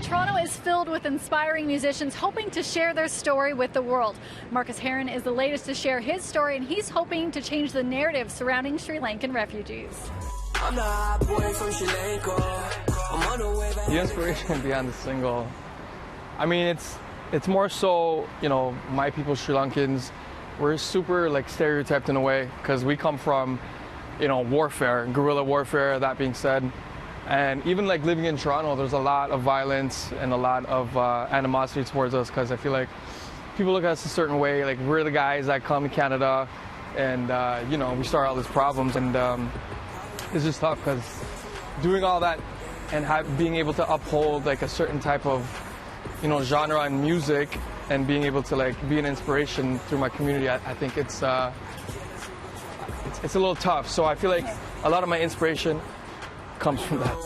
Toronto is filled with inspiring musicians hoping to share their story with the world. Marcus Haran is the latest to share his story, and he's hoping to change the narrative surrounding Sri Lankan refugees. I'm the hot boy from Sri Lanka. I'm on the way back. The inspiration behind the single, I mean, it's more so, you know, my people, Sri Lankans, we're super like stereotyped in a way because we come from, you know, warfare, guerrilla warfare. That being said, and even like living in Toronto, there's a lot of violence and a lot of animosity towards us because I feel like people look at us a certain way. Like we're the guys that come to Canada, and you know, we start all these problems, and it's just tough because doing all that and being able to uphold like a certain type of, you know, genre and music, and being able to like be an inspiration through my community, I think it's a little tough. So I feel like a lot of my inspiration comes from that.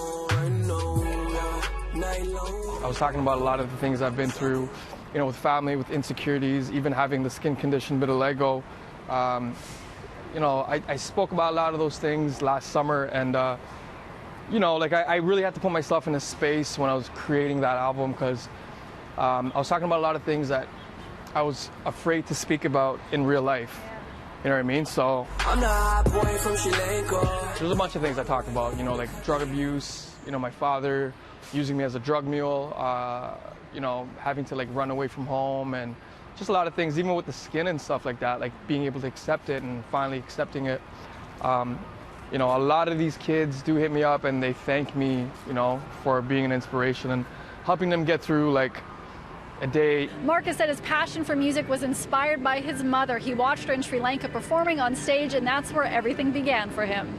I was talking about a lot of the things I've been through, you know, with family, with insecurities, even having the skin condition vitiligo. You know, I spoke about a lot of those things last summer, and you know, like I really had to put myself in a space when I was creating that album because I was talking about a lot of things that I was afraid to speak about in real life. You know what I mean? So I'm the hot boy from Sri Lanka. There's a bunch of things I talk about, you know, like drug abuse, you know, my father using me as a drug mule, you know, having to like run away from home, and just a lot of things, even with the skin and stuff like that, like being able to accept it and finally accepting it. You know, a lot of these kids do hit me up and they thank me, you know, for being an inspiration and helping them get through like a day. Marcus said his passion for music was inspired by his mother. He watched her in Sri Lanka performing on stage, and that's where everything began for him.